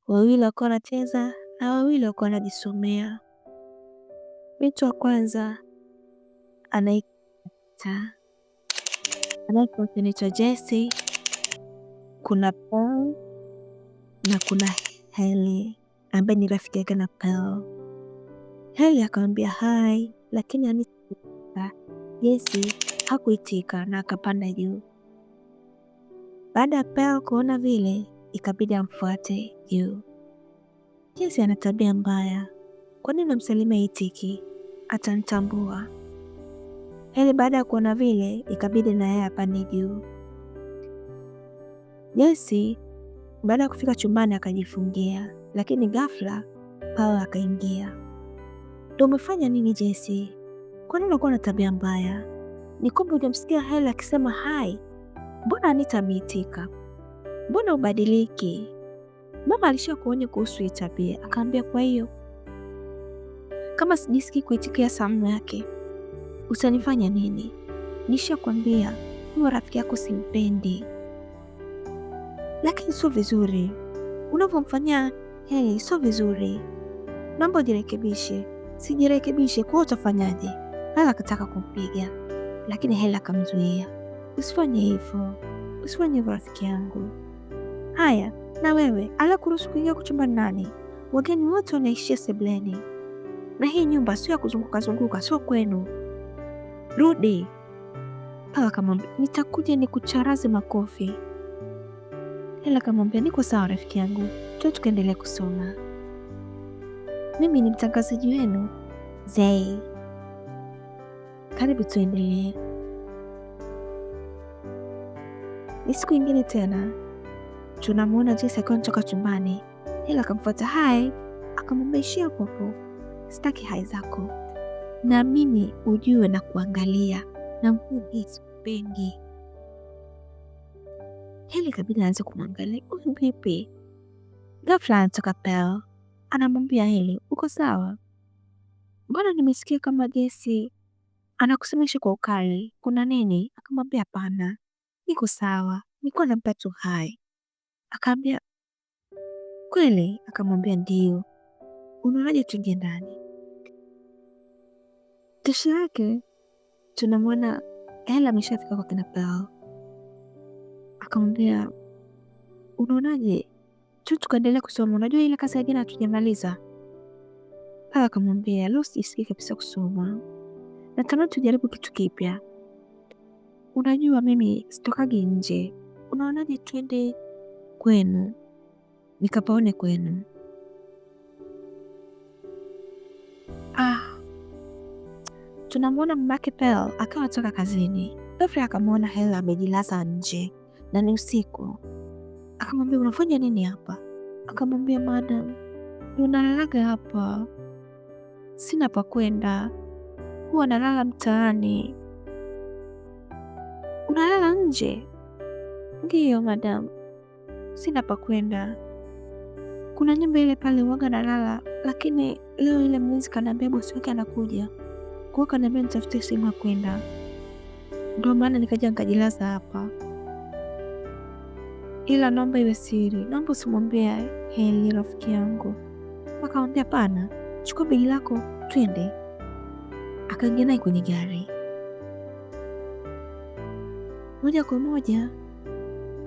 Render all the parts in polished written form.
Wawili wakiwa wanacheza na wawili wakiwa wanajisomea. Binti wa kwanza anaitwa Jessie, kuna Paul na kuna Hailey ambaye ni rafiki yake na Paul. Hailey akamwambia hai, lakini Anita Jessie hakuitika na akapanda juu. Baada ya Paul kuona vile, ikabidi amfuate juu. Jessie ana tabia mbaya, kwa nini namsalimia itiki? Atanitambua. Hailey baada ya kuona vile, ikabidi na yeye apande juu. Jessie baada ya kufika chumbani akajifungia, lakini ghafla Paul akaingia. Ndio umefanya nini Jessie? Kwa nini unakuwa na tabia mbaya? Ni kwamba hujamsikia Hailey akisema hai? Mbona Anita ameitika? Mbona ubadiliki? Mama alishakuonya kuhusu hii tabia, akaambia kwa hiyo kama sijisikii kuitikia salamu yake utanifanya nini? Nishakwambia huyo rafiki yako simpendi. Lakini sio vizuri unavyomfanyia Hailey, sio vizuri. Naomba ujirekebishe. Sijirekebishe kwa utafanyaje? Hailey akataka kumpiga, lakini Hailey akamzuia. Usifanye hivyo, usifanye hivyo rafiki yangu. Haya, na wewe alakuruhusu kuingia kuchumbani nani? Wageni wote wanaishia sebuleni, na hii nyumba sio ya kuzunguka zunguka, sio kwenu. Rudi. Paul akamwambia nitakuja nikucharaze makofi. Hailey akamwambia niko sawa rafiki yangu, tukaendelea kusoma. Mimi ni mtangazaji wenu Zay. Karibu tuendelee. Ni siku ingine tena, tunamwona Jessie akiwa anatoka chumbani. Hailey akamfuata hai, akamwambia ishia hapo, sitaki hai zako, na mimi ujue na kuangalia na mkuu sipendi. Hailey kabidi aanze kumwangalia huyu vipi. Ghafla anatoka Paul, anamwambia Hailey uko sawa? Mbona nimesikia kama Jessie anakusemesha kwa ukali, kuna nini? Akamwambia hapana, niko sawa, nilikuwa nampa tu hai. Akaambia kweli? Akamwambia ndio. Unaonaje tuingie ndani? Kesho yake tunamwona Hailey ameshafika kwa kina Paul. Akamwambia unaonaje tukaendelea kusoma, unajua ile kazi ya jana hatujamaliza. Paul akamwambia leo sijisikii kabisa kusoma, natamani tujaribu kitu kipya. Unajua mimi sitokagi nje, unaonaje twende kwenu nikapaone kwenu? Tunamwona mamake Paul akawa toka kazini. Ghafla akamwona Hailey amejilaza nje na ni usiku. Akamwambia unafanya nini hapa? Akamwambia madam, unalalaga hapa, sina pa kwenda, huwa nalala mtaani. Unalala nje? Ndiyo madam, sina pa kwenda, kuna nyumba ile pale huwaga nalala, lakini leo ile mlinzi kaniambia bosi wake anakuja, kwa kaniambia nitafute sehemu ya kwenda, ndio maana nikaja nikajilaza hapa, ila naomba iwe siri, naomba usimwambie Hailey rafiki yangu. Akamwambia hapana, chukua begi lako twende. Akaingia naye kwenye gari, moja kwa moja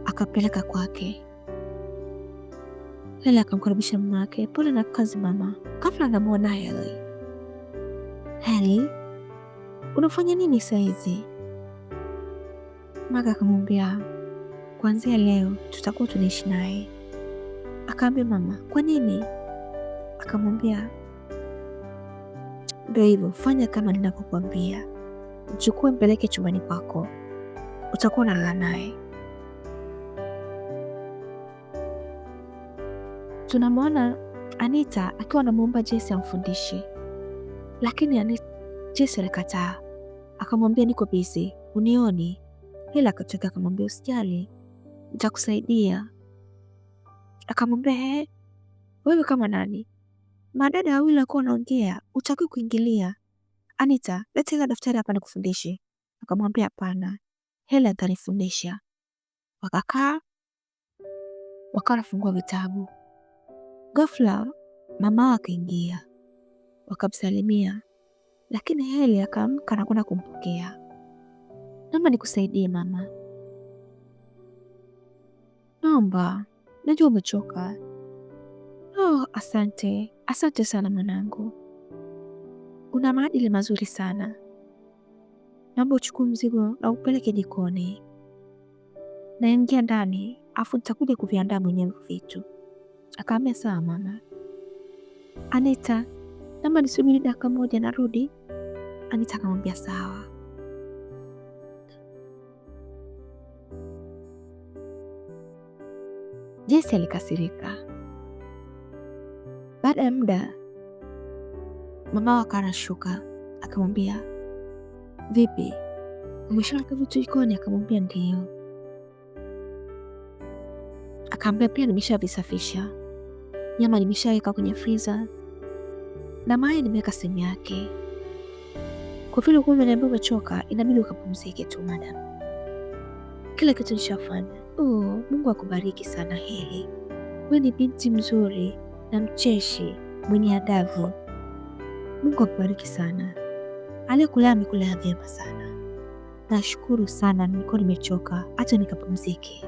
akapeleka kwake. Hailey akamkaribisha mama yake, pole na kazi mama. Ghafla anamwona Hailey. Hailey, unafanya nini saizi? Mama akamwambia kuanzia leo tutakuwa tunaishi naye. Akaambia mama, kwa nini? Akamwambia ndio hivyo, fanya kama ninavyokuambia, mchukue mpeleke chumbani kwako, utakuwa unalala naye. Tunamwona Anita akiwa anamuomba Jessie amfundishe, lakini Jessie alikataa, akamwambia niko busy, unioni? Hailey akatoka akamwambia usijali, nitakusaidia. Akamwambia wewe kama nani? Madada wawili walikuwa wanaongea, utakiwa kuingilia. Anita, leta ile daftari hapa nikufundishe. Akamwambia hapana, Hailey atanifundisha. Wakakaa, wakawa wanafungua vitabu. Ghafla mama akaingia, wakamsalimia, lakini Heli akaamka na kwenda kumpokea. Naomba nikusaidie mama. Naomba, najua umechoka. Oh, asante sana mwanangu, una maadili mazuri sana. Naomba uchukue mzigo na upeleke jikoni. Naingia ndani, afu nitakuja kuviandaa mwenyewe vitu. Akaambia sawa mama. Anita, naomba nisubiri dakika moja narudi. Anita akamwambia sawa. Jesse alikasirika. Baada ya muda mama wake anashuka, akamwambia vipi, umeshaweka vitu jikoni? Akamwambia ndio. Akaambia pia nimeshavisafisha, nyama nimeshaweka kwenye freezer na mayai nimeweka sehemu yake. Kwa vile ulikuwa umeniambia umechoka, inabidi ukapumzike tu madam. Kila kitu nishafanya. Oh, Mungu akubariki sana Heli. Wewe ni binti mzuri na mcheshi, mwenye adabu. Mungu akubariki sana. Aliyekulea amekulea vyema sana. Nashukuru sana, nilikuwa nimechoka, acha nikapumzike.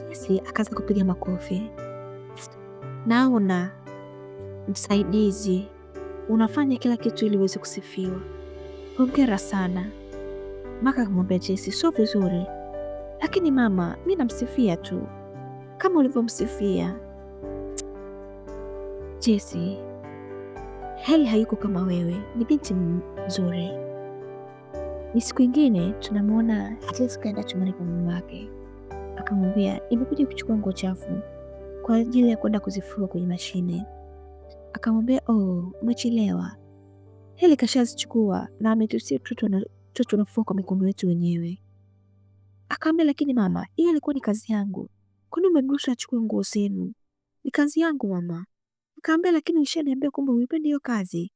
Jesse akaanza kupiga makofi. Naona msaidizi, unafanya kila kitu ili uweze kusifiwa. Hongera sana. Maka akamwambia Jesse, sio vizuri. Lakini mama, mi namsifia tu kama ulivyomsifia. Jesse, Heli hayuko kama wewe, ni binti mzuri. Ni siku ingine tunamwona Jesse kaenda chumbani kwa mume wake. Akamwambia nimekuja kuchukua nguo chafu kwa ajili ya kwenda kuzifua kwenye mashine. Akamwambia oh, umechelewa. Heli kashazichukua na ametusia tunafua kwa mikono yetu wenyewe. Akamwambia lakini mama, hiyo ilikuwa ni kazi yangu. Kwani umemruhusu achukue nguo zenu? Ni kazi yangu mama. Akamwambia lakini ulishaniambia kwamba uipendi hiyo kazi.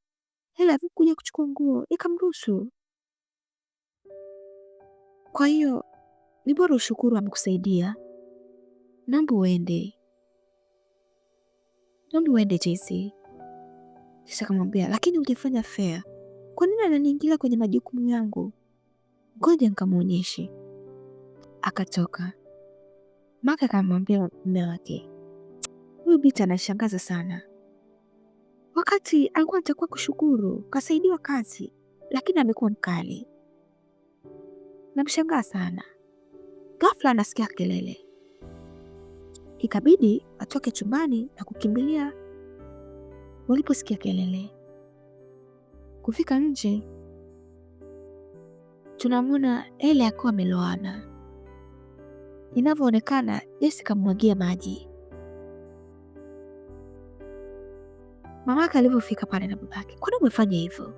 Heli alikuja kuchukua nguo, nikamruhusu. Kwa hiyo ni bora ushukuru amekusaidia. Naomba uende Jesse. Sasa akamwambia lakini hujafanya fair. Kwa nini ananiingilia kwenye majukumu yangu? Ngoja nikamwonyeshe. Akatoka. Maka akamwambia mume wake, huyu binti anashangaza sana. Wakati alikuwa anatakiwa kushukuru, kasaidiwa kazi, lakini amekuwa mkali. Namshangaa sana. Ghafla anasikia kelele. Ikabidi atoke chumbani na kukimbilia waliposikia kelele. Kufika nje, tunamwona Heli akiwa ameloana. Inavyoonekana, Jesse kamwagia maji. Mamake alivyofika pale na babake, kwani umefanya hivyo?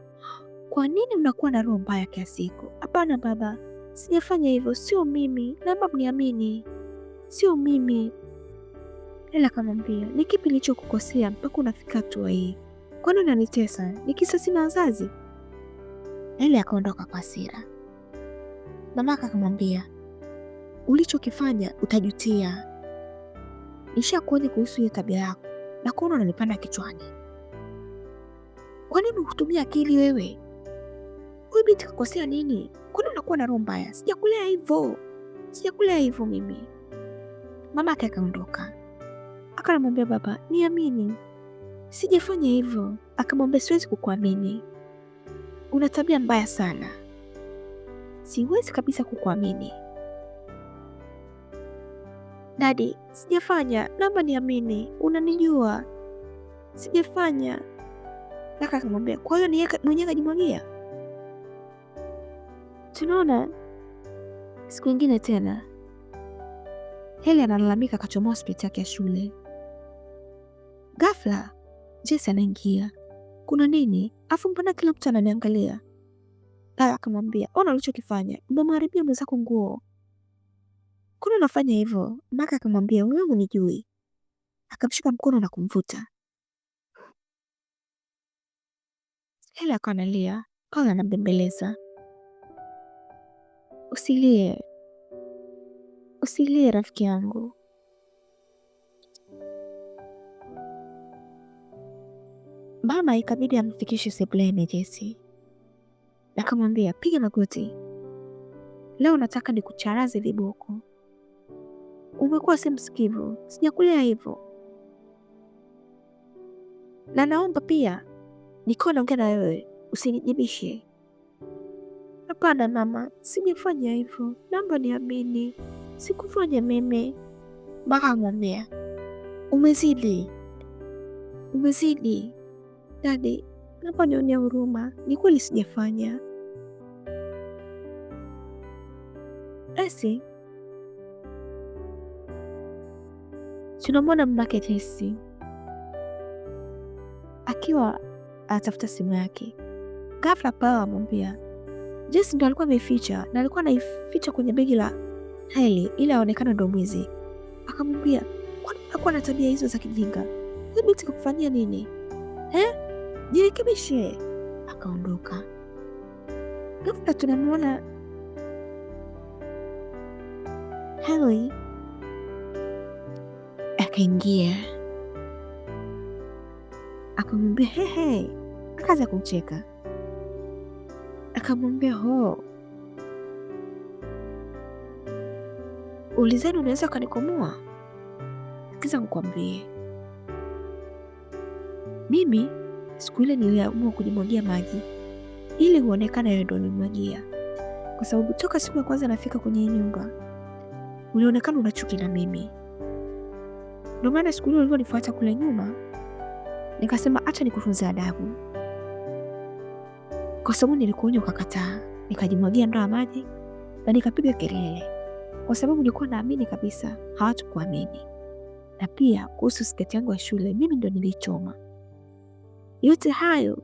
Kwa nini mnakuwa na roho mbaya kiasi hiko? Hapana baba, sijafanya hivyo, sio mimi, naomba mniamini, sio mimi. Heli akamwambia, ni kipi nilichokukosea mpaka unafika hatua hii? Kwani unanitesa? Ni kisa sina wazazi? Heli akaondoka kwa hasira. Mamake akamwambia, ulichokifanya utajutia. Nishakuonya kuhusu hiyo tabia yako na kuona unanipanda kichwani. Kwa nini hutumia akili wewe? Huyu binti kakosea nini? Kwani unakuwa na roho mbaya? Sijakulea hivyo mimi. Mamake akaondoka. Akamwambia baba, niamini, sijafanya hivyo. Akamwambia siwezi kukuamini, una tabia mbaya sana, siwezi kabisa kukuamini. Dadi, sijafanya, naomba niamini, unanijua, sijafanya. Kaka akamwambia, kwa hiyo ni mwenyewe kajimwagia. Tunaona siku ingine tena Heli analalamika akachomoa speti yake ya shule. Ghafla Jesse anaingia. Kuna nini? Afu mbona kila mtu ananiangalia? Akamwambia, ona ulichokifanya, umemharibia mwenzako nguo. Kuna unafanya hivyo? Maka akamwambia, wewe unijui. Akamshika mkono na kumvuta. Heli akawa analia, Paul anambembeleza. Usilie, Usilie rafiki yangu. Mama ikabidi amfikishe sebuleni Jesse. Akamwambia, piga magoti, leo nataka nikucharaze viboko. Umekuwa si msikivu, sijakulea hivyo, na naomba pia nikiwa naongea na wewe usinijibishe. Hapana mama, sijafanya hivyo, naomba niamini, sikufanya mimi. Mama amwambia, umezidi dadi, naomba nionea huruma, ni kweli sijafanya. Basi tunamwona mamake Jesse akiwa anatafuta simu yake. Ghafla Paul amwambia, Jesse ndo alikuwa ameficha, na alikuwa anaificha kwenye begi la Hailey ili aonekane ndo mwizi. Akamwambia, kwani unakuwa na tabia hizo za kijinga? Huyu binti kakufanyia nini? Jirekebishe. Akaondoka. Ghafla tunamwona Hailey akaingia, akamwambia hehe, akaanza kumcheka. Akamwambia, ho, ulizani unaweza ukanikomoa? Kiza nikwambie, mimi siku ile niliamua kujimwagia maji ili uonekane wewe ndo nimwagia, kwa sababu toka siku ya kwanza nafika kwenye hii nyumba ulionekana una chuki na mimi. Ndio maana siku ile ulivyonifuata kule nyuma nikasema acha nikufunze adabu, kwa sababu nilikuonya ukakataa. Nikajimwagia ndoo ya maji na nikapiga kelele, kwa sababu nilikuwa naamini kabisa hawatakuamini. Na pia kuhusu sketi yangu ya shule, mimi ndo nilichoma. Yote hayo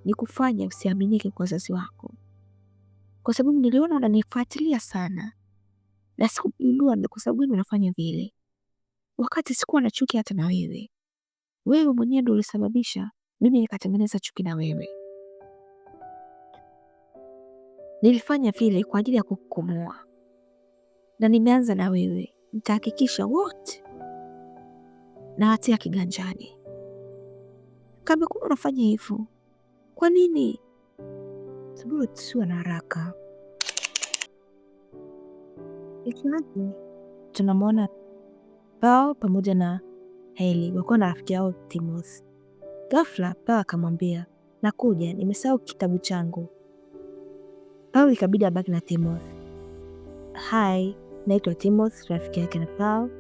ni kufanya usiaminike kwa wazazi wako, kwa sababu niliona unanifuatilia sana na sikujua kwa sababu gani unafanya vile, wakati sikuwa na chuki hata na wewe. Wewe mwenyewe ndo ulisababisha mimi nikatengeneza chuki na wewe. Nilifanya vile kwa ajili ya kukukomoa, na nimeanza na wewe. Nitahakikisha wote na watia kiganjani. Kama kuna unafanya hivyo, kwa nini? Sababu tusiwe na haraka. Ikiwaje tunamwona Paul pamoja na Hailey wakiwa na rafiki yao Timothy. Ghafla Paul akamwambia, nakuja, nimesahau kitabu changu. Paul ikabidi abaki na Timothy. Hi, naitwa Timothy, rafiki yake na Paul.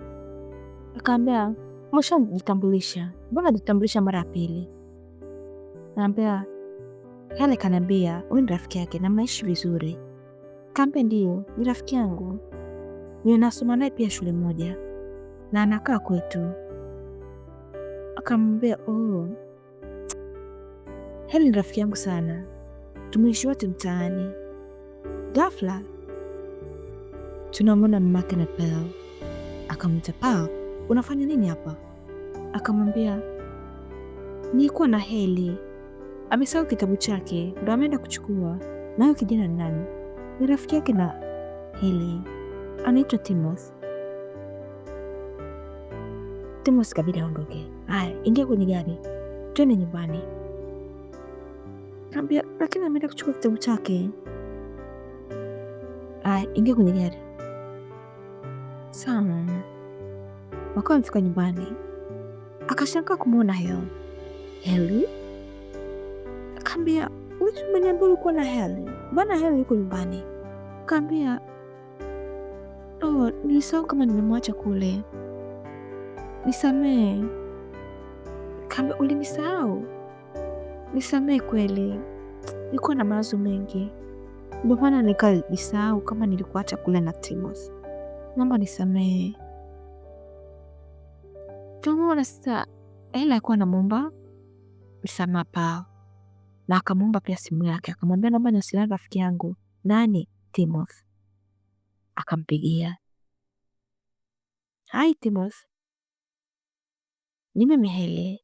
Akaambia, umeshajitambulisha, mbona jitambulisha mara ya pili? Akaambia, Hailey kaniambia wewe ni rafiki yake na mnaishi vizuri. Akaambia, ndio, ni rafiki yangu, ninasoma naye pia shule moja na anakaa kwetu. Akamwambia, oh, Hailey ni rafiki yangu sana, tumeishi wote mtaani. Ghafla tunamwona mamake na Paul. Akamwita Paul, unafanya nini hapa? Akamwambia, nilikuwa na Hailey, amesahau kitabu chake ndo ameenda kuchukua. Nayo kijana ni nani? Ni rafiki yake na Hailey, anaitwa Timothy. Timothy kabidi aondoke. Haya, ingia kwenye gari twende nyumbani. Kaambia, lakini ameenda kuchukua kitabu chake. Haya, ingia kwenye gari. Sawa. Wakawa wamefika nyumbani, akashangaa kumwona Hailey. Akaambia, wewe umeniambia ulikuwa na Hailey, mbona Hailey yuko nyumbani? Akaambia, oh, nilisahau kama nimemwacha kule, nisamee. Akaambia, ulinisahau? Nisamee kweli, nilikuwa na mawazo mengi, ndio maana nikajisahau kama nilikuacha kule na Timothy, naomba nisamee. Tumeona sasa Hailey alikuwa anamuomba msamaha Paul, na akamuomba pia simu yake, akamwambia naomba niwasiliane rafiki yangu. Nani? Timothy. Akampigia. Hi Timothy, ni mimi Hailey,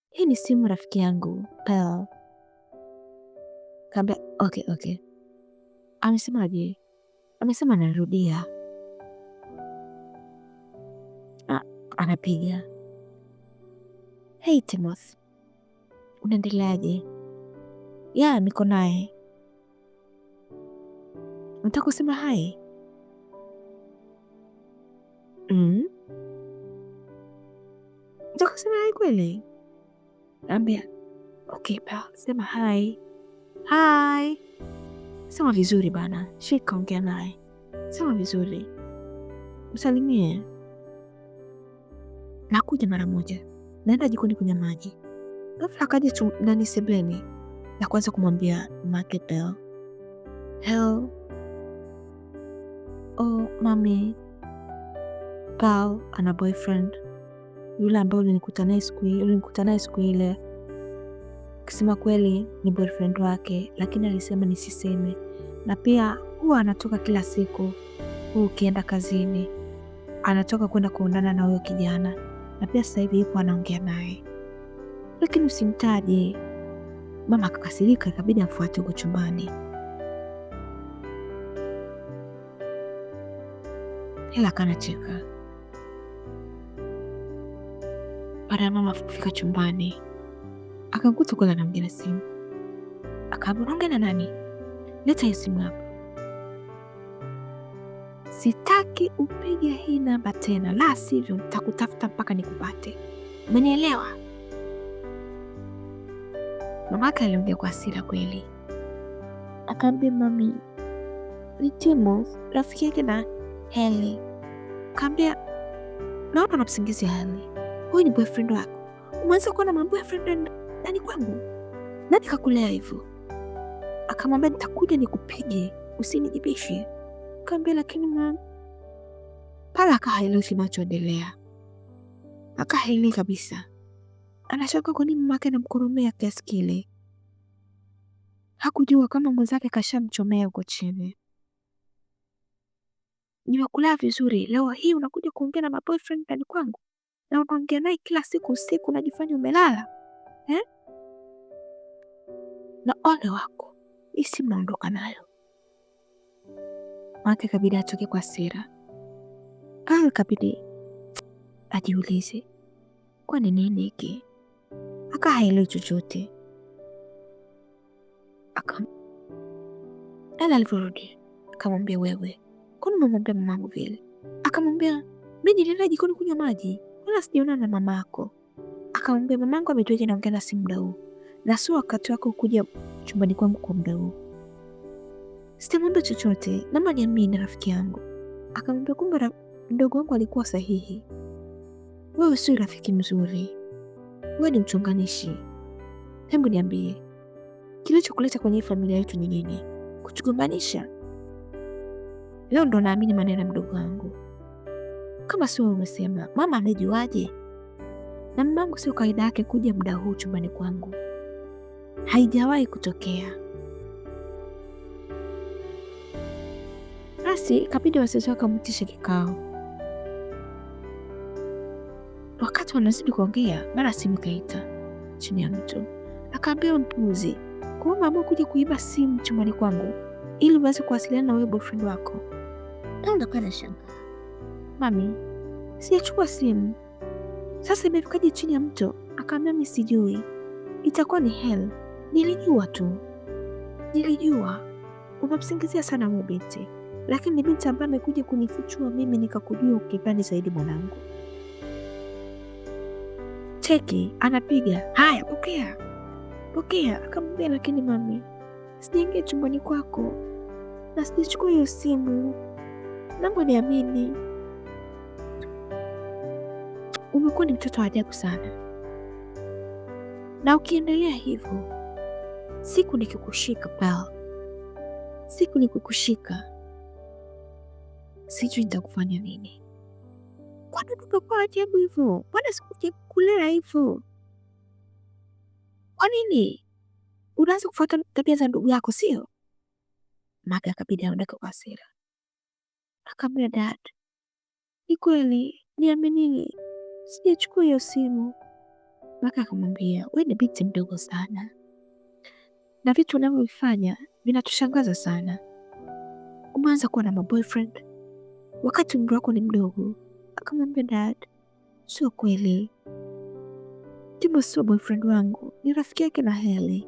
hii ni simu rafiki yangu Paul. Kaambia okay. Amesemaje? Amesema narudia, anapiga. Hey Timothy, unaendeleaje? Ya, niko naye. Nataka kusema hai. Nataka kusema hai kweli? Ambia okay pa, sema hai. Hai. Sema vizuri bana, shika ongea naye. Sema vizuri, msalimie. Nakuja mara moja, naenda jikoni kunywa maji. Ghafla akaja ndani sebuleni na kuanza kumwambia Margaret Bell, hello. Oh mami, Paul ana boyfriend, yule ambaye ulinikuta naye siku ile. Kusema kweli ni boyfriend wake, lakini alisema nisiseme, na pia huwa anatoka kila siku. Huu ukienda kazini anatoka kwenda kuondana na huyo kijana, na pia sasa hivi yupo anaongea naye, lakini usimtaje. Mama akakasirika, ikabidi afuate huko chumbani. Hela kanacheka. Baada ya mama kufika chumbani, akamkuta kule anaongea na simu. Akaambia, unaongea na nani? Leta hii simu hapa. Sitaki upige hii namba tena, la sivyo nitakutafuta mpaka nikupate. Umenielewa? Mamake aliongea kwa hasira kweli. Akaambia, mami, ni Timothy, rafiki yake na Heli. Akaambia, naona unamsingizia Heli. Huyu ni boyfriend wako. Umeanza kuwa na maboyfriend ndani kwangu. Nani kakulea hivyo? Akamwambia, nitakuja nikupige, usinijibishe. Akaambia, lakini mama. Pala akahaelewi kinachoendelea. Akahaelewi kabisa. Anashangaa kwa nini mamake anamkoromea kiasi kile. Hakujua kama mwenzake kashamchomea huko chini. Nimekulea vizuri, leo hii unakuja kuongea na maboyfriend ndani kwangu? Na unaongea naye kila siku usiku, unajifanya umelala eh? Na ole wako, hii simu naondoka nayo. Mamake kabidi atoke kwa hasira. Kabidi ajiulize, kwa nini hiki? Akahaelewi chochote. Alivyorudi akamwambia, wewe kwani umemwambia mamangu vile? Akamwambia, mimi nilienda jikoni kunywa maji, wala sijaonana na mamako. Akamwambia, mamangu ametuaje naongea na simu muda huu, na sio wakati wako kuja chumbani kwangu kwa muda huu. Sitamwambia chochote, naomba niamini rafiki yangu. Akamwambia, kumbe mdogo wangu alikuwa sahihi. Wewe sio rafiki mzuri, wewe ni mchonganishi. Hebu niambie, kilichokuleta kwenye familia yetu ni nini? Kutugombanisha? Leo ndo naamini maneno ya mdogo wangu. Kama sio wewe umesema, mama amejuaje? Na mamangu sio kawaida yake kuja muda huu chumbani kwangu, haijawahi kutokea. Basi kabidi wazazi wake wamtishe kikao. Wakati wanazidi kuongea, mara simu kaita chini ya mtu. Akaambia, mpuzi, kwa mama kuja kuiba simu chumbani kwangu ili uweze kuwasiliana na wewe boyfriend wako. Na unakuwa na shanga. Mami, sijachukua simu. Sasa imefikaje chini ya mto? Akaambia, mimi sijui. Itakuwa ni hell. Nilijua tu. Nilijua. Unamsingizia sana huyo binti. Lakini ni binti ambaye amekuja kunifichua mimi nikakujua ukipani zaidi mwanangu. Cheki, anapiga. Haya, pokea. Pokea. Akamwambia, lakini mami, sijaingia chumbani kwako na sijachukua hiyo simu. Naomba niamini. Umekuwa ni mtoto wa ajabu sana, na ukiendelea hivyo, siku nikikushika Pearl, siku nikikushika, sijui nitakufanya nini. Kwa nini umekuwa ajabu hivyo? Mbona sikuja kulea hivyo? Kwa nini unaanza kufuata tabia za ndugu yako, sio? Maka akabidi aondoke kwa hasira. Akamwambia, dad, ni kweli, niaminini, sijachukua hiyo simu. Maka akamwambia, wewe ni binti mdogo sana na vitu unavyofanya vinatushangaza sana. Umeanza kuwa na maboyfriend wakati umri wako ni mdogo. Akamwambia, dad, Sio kweli. Timbo sio boyfriend wangu, ni rafiki yake na Heli.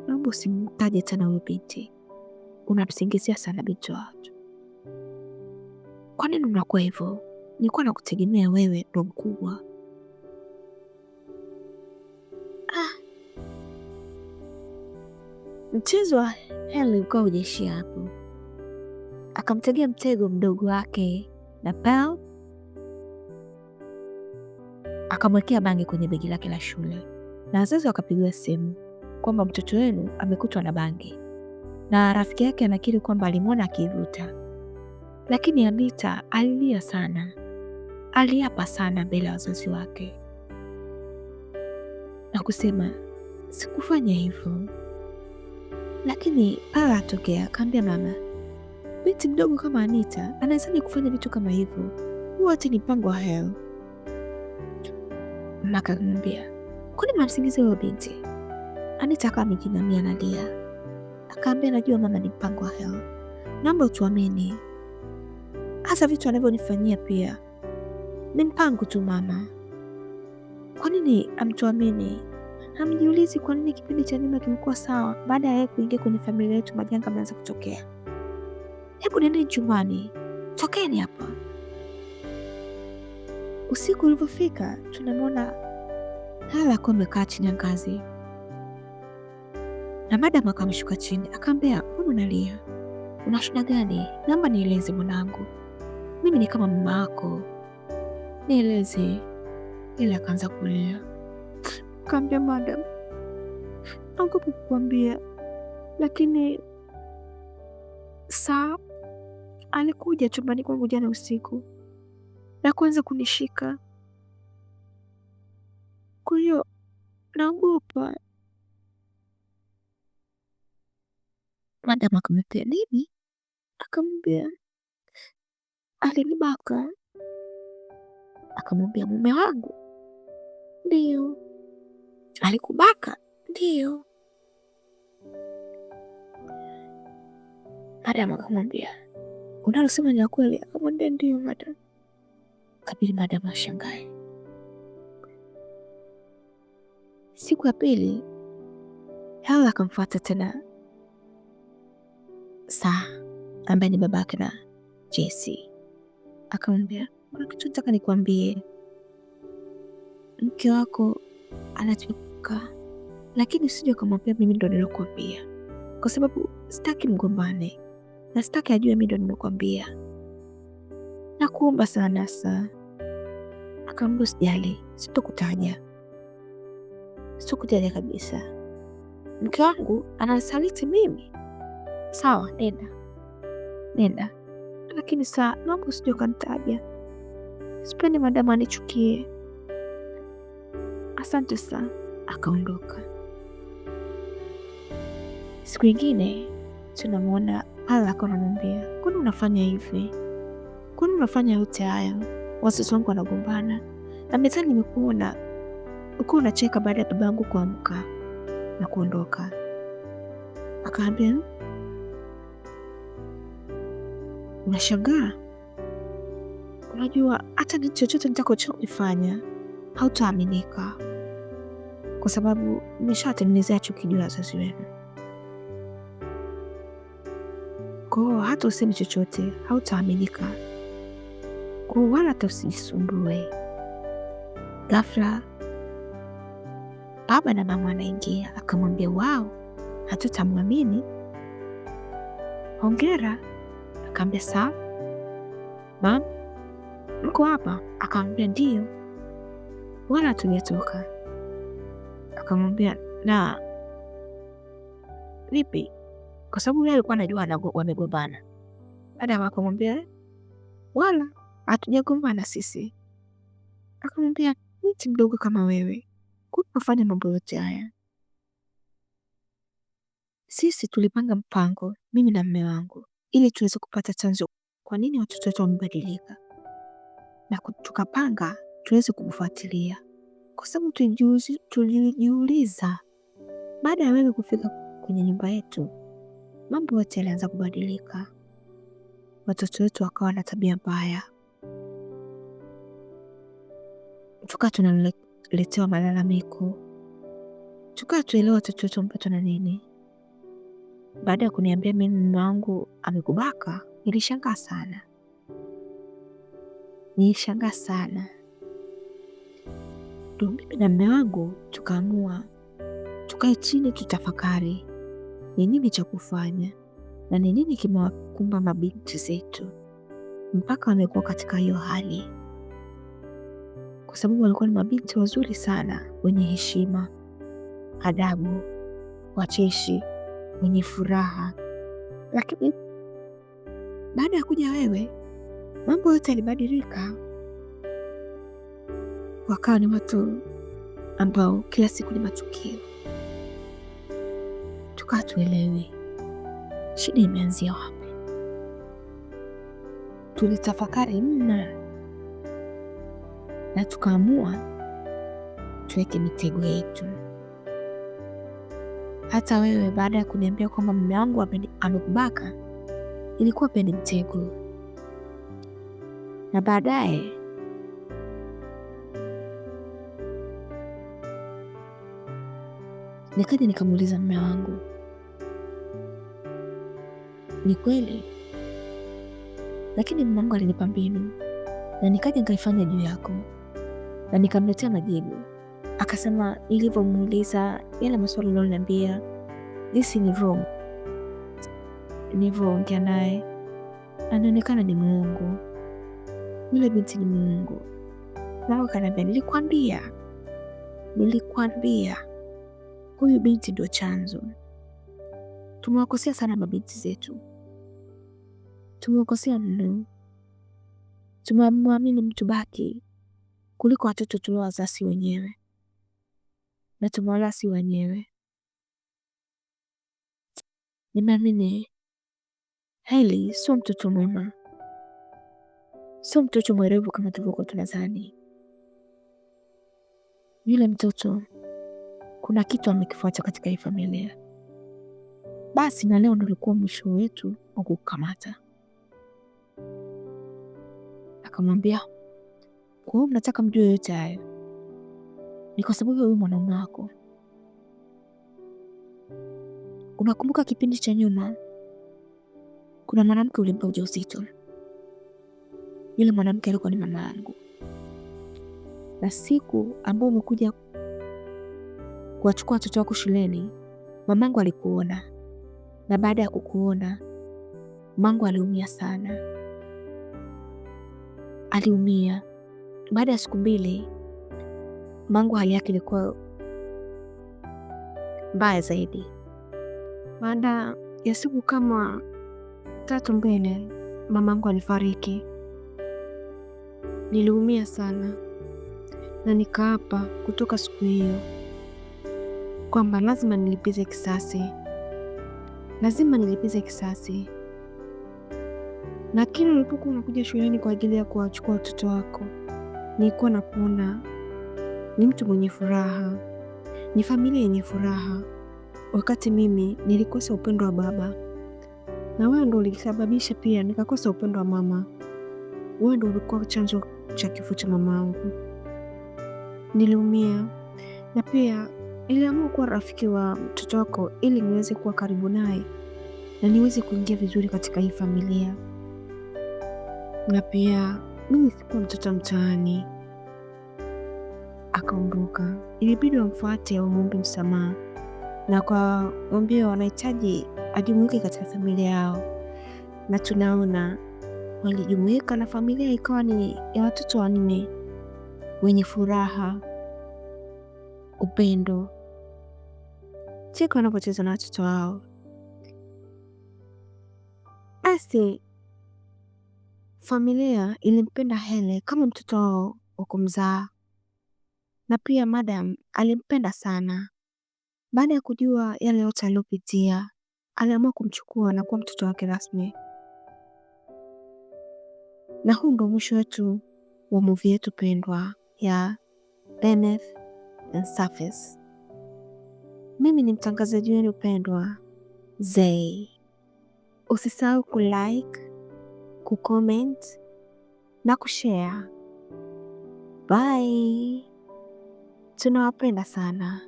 Naomba usimtaje tena huyo binti. Unamsingizia sana binti wa watu. Kwa nini unakuwa hivyo? Nilikuwa nakutegemea wewe ndo mkubwa. Mchezo wa Heli ukawa hujaishia hapo. Akamtegea mtego mdogo wake na Pearl, akamwekea bangi kwenye begi lake la shule, na wazazi wakapigiwa simu kwamba mtoto wenu amekutwa na bangi, na rafiki yake anakiri kwamba alimwona akivuta. Lakini Anita alilia sana, aliapa sana mbele ya wazazi wake na kusema sikufanya hivyo. Lakini Pearl atokea akaambia mama, binti mdogo kama Anita anawezaje kufanya vitu kama hivyo? Huo ati ni mpango wa Heli. Mama akamwambia, kwani mnamsingizia huyo binti? Anita akawa amejinamia analia. Akaambia, najua mama, ni mpango wa Heli. Naomba utuamini. Hasa vitu anavyonifanyia pia ni mpango tu mama. Kwa nini amtuamini? Hamjiulizi kwa nini kipindi cha nyuma kimekuwa sawa baada ya yeye kuingia kwenye familia yetu majanga ameanza kutokea? Hebu nendeni chumbani, tokeni hapa. Usiku ulivyofika, tunamwona Heli akiwa amekaa chini ya ngazi, na madam akamshuka chini akaambia, mbona unalia? Una shida gani? Naomba nieleze mwanangu, mimi ni kama mama yako, nieleze. Ili akaanza kulia. Akaambia, madam, naogopa kukuambia, lakini saa alikuja chumbani kwangu jana usiku na kuanza kunishika, kwa hiyo naogopa. Madam akamwambia, nini? Akamwambia, alinibaka. Akamwambia, mume wangu? Ndio. Alikubaka? Ndio. Madam akamwambia, unalosema ni ya kweli? Akamwambia, ndio madam. Kabili madam ashangae. Siku ya pili Heli akamfuata tena Saa ambaye ni babake na Jesse. Akamwambia, kuna kitu nataka nikwambie. Mke wako anachoka, lakini usije ukamwambia mimi ndo nilokuambia, kwa sababu sitaki mgombane na sitaki ajue mimi ndo nimekwambia. Nakuomba sana Saa. Akamwambia, usijali, sitokutaja kabisa. Mke wangu anasaliti mimi. Sawa, nenda, lakini Saa, naomba usije ukanitaja. Sipendi madamu anichukie. Asante Saa. Akaondoka. Siku ingine tunamwona Heli akawa anamwambia, kwani unafanya hivi? Kwani unafanya yote haya? Wazazi wangu wanagombana na mezani nimekuona ukiwa unacheka baada ya baba yangu kuamka na kuondoka. Akaambia, unashangaa? Unajua hata ni chochote nitakachokifanya hautaaminika, kwa sababu nimeshawatengenezea chuki juu ya wazazi wenu. Kwa hiyo hata useme chochote hautaaminika, kwa hiyo wala hata usijisumbue. Ghafla baba na mama anaingia. Akamwambia, wao, hatutamwamini. Hongera. Akaambia, Saa, mama, mko hapa? Akamwambia, ndio, wala hatujatoka. Akamwambia, na vipi? Kwa sababu yeye alikuwa anajua wamegombana. Baada akamwambia, wala hatujagombana sisi. Akamwambia, mti mdogo kama wewe, kufanya mambo yote haya? Sisi tulipanga mpango, mimi na mume wangu, ili tuweze kupata chanzo kwa nini watoto wetu wamebadilika, na tukapanga tuweze kufuatilia, kwa sababu tulijiuliza baada ya wewe kufika kwenye nyumba yetu, mambo yote yalianza kubadilika. Watoto wetu wakawa na tabia mbaya. tukaa tunaletewa malalamiko, tukaa tuelewa watoto wetu wamepatwa na nini. Baada ya kuniambia mimi mume wangu amekubaka, nilishangaa sana. Ndio mimi na mume wangu tukaamua tukae chini, tutafakari ni nini cha kufanya na ni nini kimewakumba mabinti zetu mpaka wamekuwa katika hiyo hali, kwa sababu walikuwa ni mabinti wazuri sana, wenye heshima, adabu, wacheshi, wenye furaha. Lakini baada ya kuja wewe, mambo yote yalibadilika. Wakawa ni watu ambao kila siku ni matukio. Tukaa tuelewe shida imeanzia wapi. Tulitafakari mna na tukaamua tuweke mitego yetu. Hata wewe baada ya kuniambia kwamba mume wangu amekubaka, ilikuwa pia ni mtego. Na baadaye nikaja nikamuuliza mume wangu, ni kweli? Lakini mume wangu alinipa mbinu na nikaja nikaifanya juu yako, na nikamletea majibu. Akasema nilivyomuuliza yale maswali aliyoniambia, this ni wrong. Nilivyoongea naye anaonekana ni Mungu, yule binti ni Mungu. Na akaniambia, nilikwambia huyu binti ndio chanzo. Tumewakosea sana mabinti zetu, tumewakosea mno. Tumemwamini mtu baki kuliko watoto tuliowazaa si wenyewe na tumewalea si wenyewe. Nimeamini Hailey sio mtoto mwema, sio mtoto mwerevu kama tulivyokuwa tunadhani. Yule mtoto kuna kitu amekifuata katika hii familia. Basi na leo ndio ulikuwa mwisho wetu wa kukamata. Akamwambia, kwa hiyo mnataka mjue yote hayo ni kwa sababu huyu mwanaume wako. Unakumbuka kipindi cha nyuma kuna mwanamke ulimpa ujauzito? Yule mwanamke alikuwa ni mama yangu, na siku ambayo umekuja kuwachukua watoto wako shuleni, mamangu alikuona, na baada ya kukuona mamangu aliumia sana. Aliumia. Baada ya siku 2 mamangu hali yake ilikuwa mbaya zaidi. Baada ya siku kama 3 mbele mamangu alifariki. Niliumia sana na nikaapa kutoka siku hiyo kwamba lazima nilipize kisasi. Lakini ulipokuwa unakuja shuleni kwa ajili ya kuwachukua watoto wako, nilikuwa nakuona ni mtu mwenye furaha, ni familia yenye furaha, wakati mimi nilikosa upendo wa baba, na wewe ndo ulisababisha pia nikakosa upendo wa mama. Wewe ndo ulikuwa chanzo cha kifo cha mamangu. Niliumia na pia niliamua kuwa rafiki wa mtoto wako ili niweze kuwa karibu naye na niweze kuingia vizuri katika hii familia. Na pia mimi sikuwa mtoto mtaani. Akaondoka, ilibidi wamfuate wamwombe msamaha na kwa mwambie wanahitaji ajumuike katika familia yao, na tunaona walijumuika na familia ikawa ni ya watoto 4 wenye furaha, upendo, cheko wanapocheza na watoto wao. Basi familia ilimpenda Hele kama mtoto wao wa kumzaa, na pia madam alimpenda sana. Baada ya kujua yale yote aliyopitia, aliamua kumchukua na kuwa mtoto wake rasmi. Na huu ndo mwisho wetu wa movie yetu pendwa ya Beneath the Surface. Mimi ni mtangazaji wenu pendwa Zey. Usisahau kulike, kucomment na kushare. Bye. Tunawapenda sana.